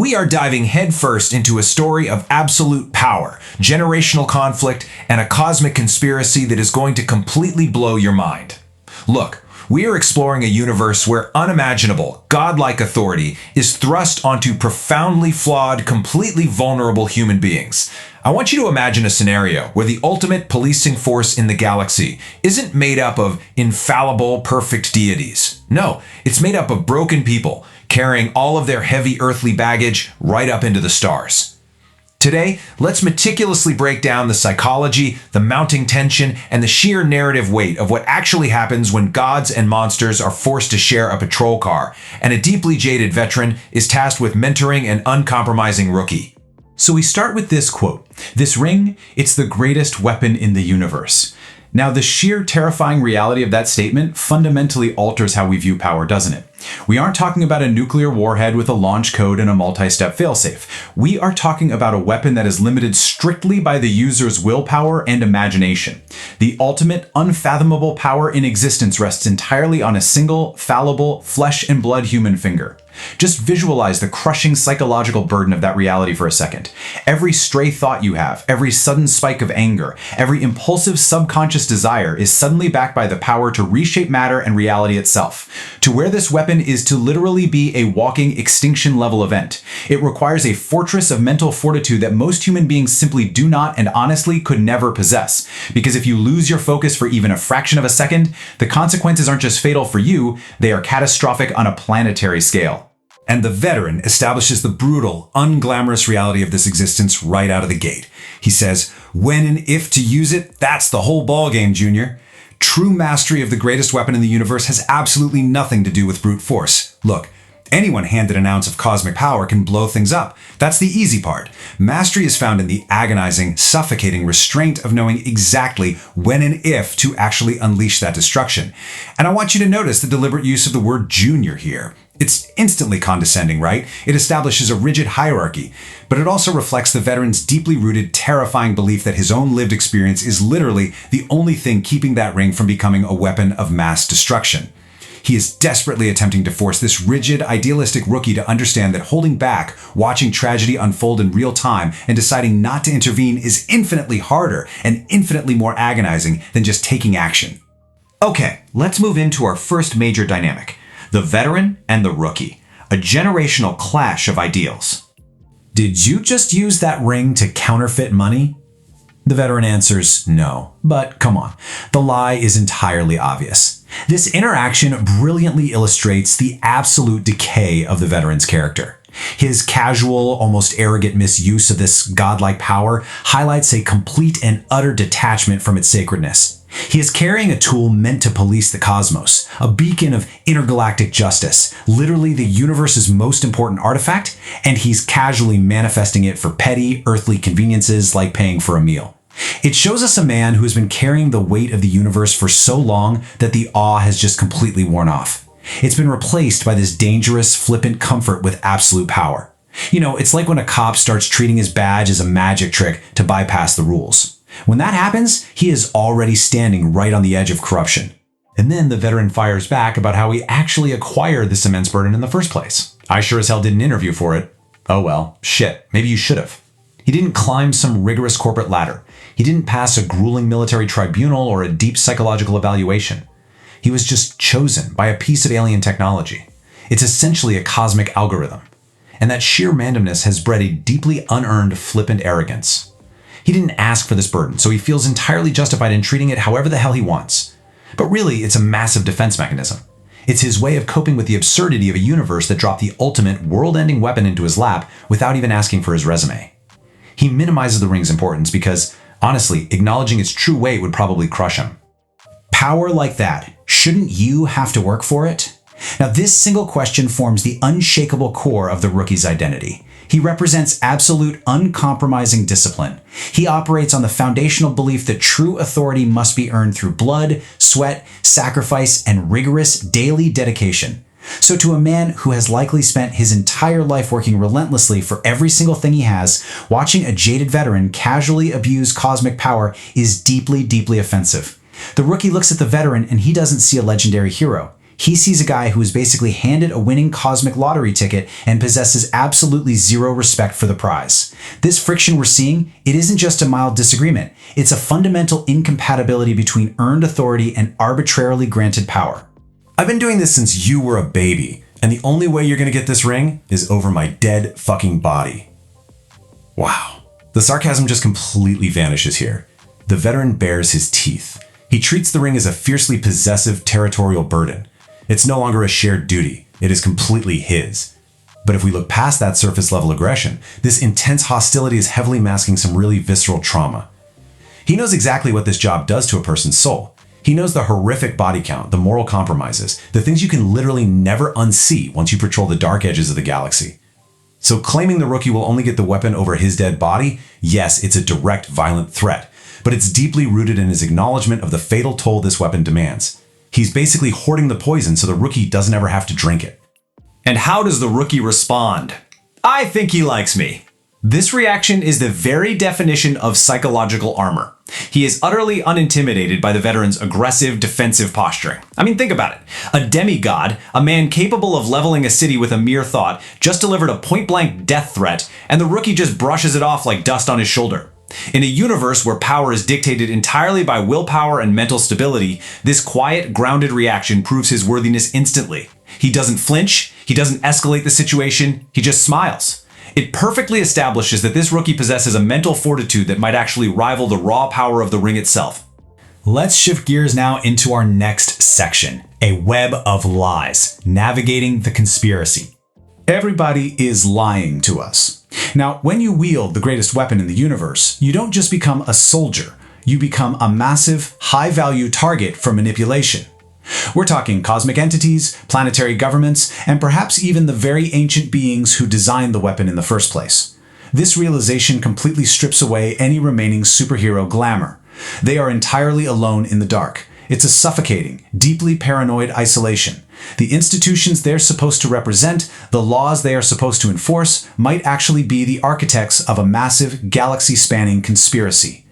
We are diving headfirst into a story of absolute power, generational conflict, and a cosmic conspiracy that is going to completely blow your mind. Look, we are exploring a universe where unimaginable, godlike authority is thrust onto profoundly flawed, completely vulnerable human beings. I want you to imagine a scenario where the ultimate policing force in the galaxy isn't made up of infallible, perfect deities. No, it's made up of broken people, carrying all of their heavy earthly baggage right up into the stars. Today, let's meticulously break down the psychology, the mounting tension, and the sheer narrative weight of what actually happens when gods and monsters are forced to share a patrol car, and a deeply jaded veteran is tasked with mentoring an uncompromising rookie. So we start with this quote: "This ring, it's the greatest weapon in the universe." Now, the sheer terrifying reality of that statement fundamentally alters how we view power, doesn't it? We aren't talking about a nuclear warhead with a launch code and a multi-step failsafe. We are talking about a weapon that is limited strictly by the user's willpower and imagination. The ultimate, unfathomable power in existence rests entirely on a single, fallible, flesh and blood human finger. Just visualize the crushing psychological burden of that reality for a second. Every stray thought you have, every sudden spike of anger, every impulsive subconscious desire is suddenly backed by the power to reshape matter and reality itself. To wear this weapon is to literally be a walking extinction level event. It requires a fortress of mental fortitude that most human beings simply do not and honestly could never possess. Because if you lose your focus for even a fraction of a second, the consequences aren't just fatal for you, they are catastrophic on a planetary scale. And the veteran establishes the brutal, unglamorous reality of this existence right out of the gate. He says, when and if to use it, that's the whole ballgame, Junior. True mastery of the greatest weapon in the universe has absolutely nothing to do with brute force. Look, anyone handed an ounce of cosmic power can blow things up. That's the easy part. Mastery is found in the agonizing, suffocating restraint of knowing exactly when and if to actually unleash that destruction. And I want you to notice the deliberate use of the word junior here. It's instantly condescending, right? It establishes a rigid hierarchy, but it also reflects the veteran's deeply rooted, terrifying belief that his own lived experience is literally the only thing keeping that ring from becoming a weapon of mass destruction. He is desperately attempting to force this rigid, idealistic rookie to understand that holding back, watching tragedy unfold in real time, and deciding not to intervene is infinitely harder and infinitely more agonizing than just taking action. Okay, let's move into our first major dynamic: the veteran and the rookie, a generational clash of ideals. Did you just use that ring to counterfeit money? The veteran answers no, but come on, the lie is entirely obvious. This interaction brilliantly illustrates the absolute decay of the veteran's character. His casual, almost arrogant misuse of this godlike power highlights a complete and utter detachment from its sacredness. He is carrying a tool meant to police the cosmos, a beacon of intergalactic justice, literally the universe's most important artifact, and he's casually manifesting it for petty, earthly conveniences like paying for a meal. It shows us a man who has been carrying the weight of the universe for so long that the awe has just completely worn off. It's been replaced by this dangerous, flippant comfort with absolute power. You know, it's like when a cop starts treating his badge as a magic trick to bypass the rules. When that happens, he is already standing right on the edge of corruption. And then the veteran fires back about how he actually acquired this immense burden in the first place. I sure as hell didn't interview for it. Oh well, shit, maybe you should have. He didn't climb some rigorous corporate ladder. He didn't pass a grueling military tribunal or a deep psychological evaluation. He was just chosen by a piece of alien technology. It's essentially a cosmic algorithm. And that sheer randomness has bred a deeply unearned, flippant arrogance. He didn't ask for this burden, so he feels entirely justified in treating it however the hell he wants. But really, it's a massive defense mechanism. It's his way of coping with the absurdity of a universe that dropped the ultimate, world-ending weapon into his lap without even asking for his resume. He minimizes the ring's importance because, honestly, acknowledging its true weight would probably crush him. Power like that, shouldn't you have to work for it? Now, this single question forms the unshakable core of the rookie's identity. He represents absolute, uncompromising discipline. He operates on the foundational belief that true authority must be earned through blood, sweat, sacrifice, and rigorous daily dedication. So to a man who has likely spent his entire life working relentlessly for every single thing he has, watching a jaded veteran casually abuse cosmic power is deeply, deeply offensive. The rookie looks at the veteran and he doesn't see a legendary hero. He sees a guy who is basically handed a winning cosmic lottery ticket and possesses absolutely zero respect for the prize. This friction we're seeing, it isn't just a mild disagreement. It's a fundamental incompatibility between earned authority and arbitrarily granted power. I've been doing this since you were a baby, and the only way you're gonna get this ring is over my dead fucking body. Wow. The sarcasm just completely vanishes here. The veteran bares his teeth. He treats the ring as a fiercely possessive territorial burden. It's no longer a shared duty. It is completely his. But if we look past that surface level aggression, this intense hostility is heavily masking some really visceral trauma. He knows exactly what this job does to a person's soul. He knows the horrific body count, the moral compromises, the things you can literally never unsee once you patrol the dark edges of the galaxy. So claiming the rookie will only get the weapon over his dead body, yes, it's a direct violent threat, but it's deeply rooted in his acknowledgement of the fatal toll this weapon demands. He's basically hoarding the poison so the rookie doesn't ever have to drink it. And how does the rookie respond? I think he likes me. This reaction is the very definition of psychological armor. He is utterly unintimidated by the veteran's aggressive, defensive posturing. I mean, think about it. A demigod, a man capable of leveling a city with a mere thought, just delivered a point-blank death threat, and the rookie just brushes it off like dust on his shoulder. In a universe where power is dictated entirely by willpower and mental stability, this quiet, grounded reaction proves his worthiness instantly. He doesn't flinch, he doesn't escalate the situation, he just smiles. It perfectly establishes that this rookie possesses a mental fortitude that might actually rival the raw power of the ring itself. Let's shift gears now into our next section, a web of lies, navigating the conspiracy. Everybody is lying to us. Now, when you wield the greatest weapon in the universe, you don't just become a soldier, you become a massive, high-value target for manipulation. We're talking cosmic entities, planetary governments, and perhaps even the very ancient beings who designed the weapon in the first place. This realization completely strips away any remaining superhero glamour. They are entirely alone in the dark. It's a suffocating, deeply paranoid isolation. The institutions they're supposed to represent, the laws they are supposed to enforce, might actually be the architects of a massive, galaxy-spanning conspiracy.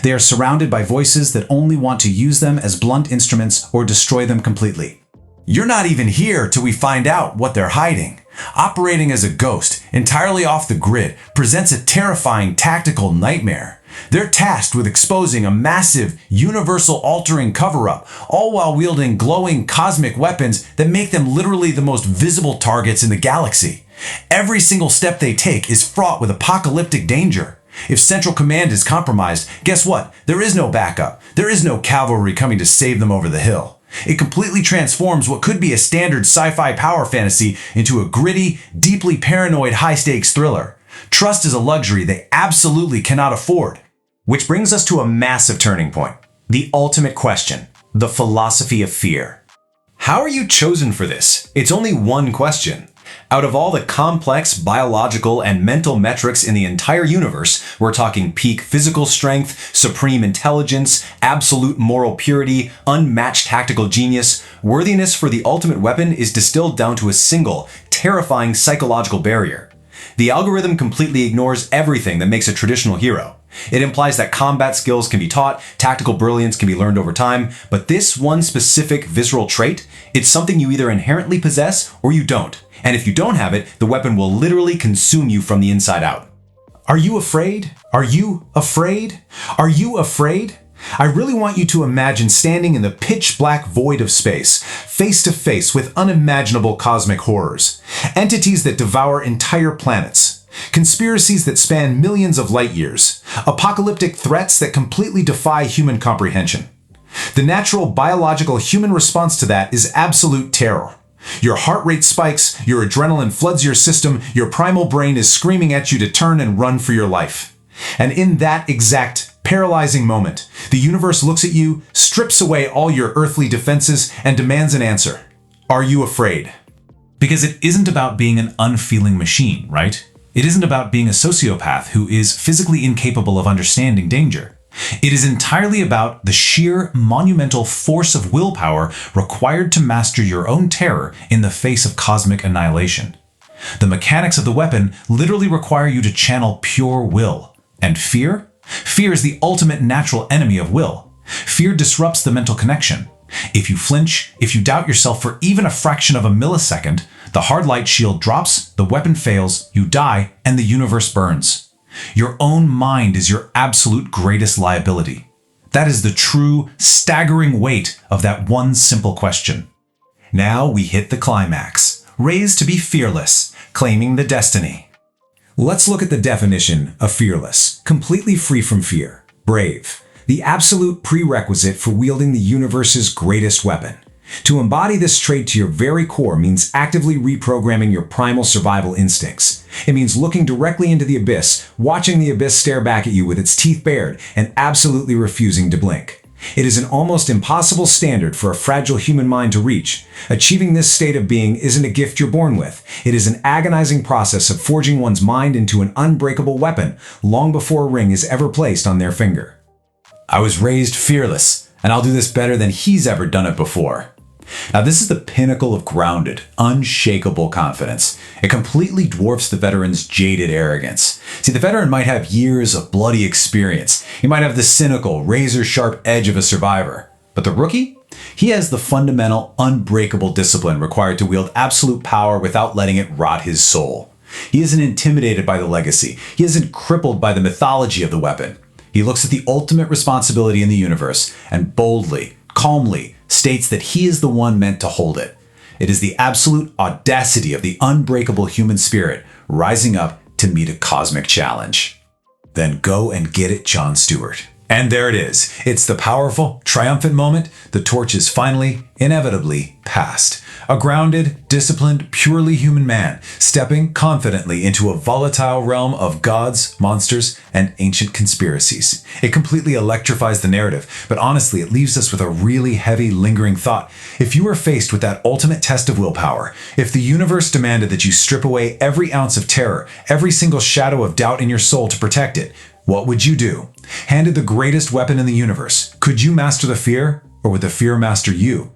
They are surrounded by voices that only want to use them as blunt instruments or destroy them completely. You're not even here till we find out what they're hiding. Operating as a ghost, entirely off the grid, presents a terrifying tactical nightmare. They're tasked with exposing a massive, universal-altering cover-up, all while wielding glowing cosmic weapons that make them literally the most visible targets in the galaxy. Every single step they take is fraught with apocalyptic danger. If Central Command is compromised, guess what? There is no backup. There is no cavalry coming to save them over the hill. It completely transforms what could be a standard sci-fi power fantasy into a gritty, deeply paranoid high-stakes thriller. Trust is a luxury they absolutely cannot afford. Which brings us to a massive turning point. The ultimate question. The philosophy of fear. How are you chosen for this? It's only one question. Out of all the complex biological and mental metrics in the entire universe, we're talking peak physical strength, supreme intelligence, absolute moral purity, unmatched tactical genius, worthiness for the ultimate weapon is distilled down to a single, terrifying psychological barrier. The algorithm completely ignores everything that makes a traditional hero. It implies that combat skills can be taught, tactical brilliance can be learned over time, but this one specific visceral trait, it's something you either inherently possess or you don't. And if you don't have it, the weapon will literally consume you from the inside out. Are you afraid? Are you afraid? Are you afraid? I really want you to imagine standing in the pitch-black void of space, face to face with unimaginable cosmic horrors, entities that devour entire planets, conspiracies that span millions of light years, apocalyptic threats that completely defy human comprehension. The natural biological human response to that is absolute terror. Your heart rate spikes, your adrenaline floods your system, your primal brain is screaming at you to turn and run for your life. And in that exact paralyzing moment, the universe looks at you, strips away all your earthly defenses, and demands an answer. Are you afraid? Because it isn't about being an unfeeling machine, right? It isn't about being a sociopath who is physically incapable of understanding danger. It is entirely about the sheer, monumental force of willpower required to master your own terror in the face of cosmic annihilation. The mechanics of the weapon literally require you to channel pure will. And fear? Fear is the ultimate natural enemy of will. Fear disrupts the mental connection. If you flinch, if you doubt yourself for even a fraction of a millisecond, the hard light shield drops, the weapon fails, you die, and the universe burns. Your own mind is your absolute greatest liability. That is the true, staggering weight of that one simple question. Now we hit the climax. Raised to be fearless, claiming the destiny. Let's look at the definition of fearless. Completely free from fear. Brave. The absolute prerequisite for wielding the universe's greatest weapon. To embody this trait to your very core means actively reprogramming your primal survival instincts. It means looking directly into the abyss, watching the abyss stare back at you with its teeth bared, and absolutely refusing to blink. It is an almost impossible standard for a fragile human mind to reach. Achieving this state of being isn't a gift you're born with. It is an agonizing process of forging one's mind into an unbreakable weapon long before a ring is ever placed on their finger. I was raised fearless, and I'll do this better than he's ever done it before. Now, this is the pinnacle of grounded, unshakable confidence. It completely dwarfs the veteran's jaded arrogance. See, the veteran might have years of bloody experience. He might have the cynical, razor-sharp edge of a survivor. But the rookie? He has the fundamental, unbreakable discipline required to wield absolute power without letting it rot his soul. He isn't intimidated by the legacy. He isn't crippled by the mythology of the weapon. He looks at the ultimate responsibility in the universe and boldly, calmly, states that he is the one meant to hold it. It is the absolute audacity of the unbreakable human spirit rising up to meet a cosmic challenge. Then go and get it, Jon Stewart. And there it is. It's the powerful, triumphant moment. The torch is finally, inevitably, passed. A grounded, disciplined, purely human man, stepping confidently into a volatile realm of gods, monsters, and ancient conspiracies. It completely electrifies the narrative, but honestly, it leaves us with a really heavy, lingering thought. If you were faced with that ultimate test of willpower, if the universe demanded that you strip away every ounce of terror, every single shadow of doubt in your soul to protect it, what would you do? Handed the greatest weapon in the universe, could you master the fear, or would the fear master you?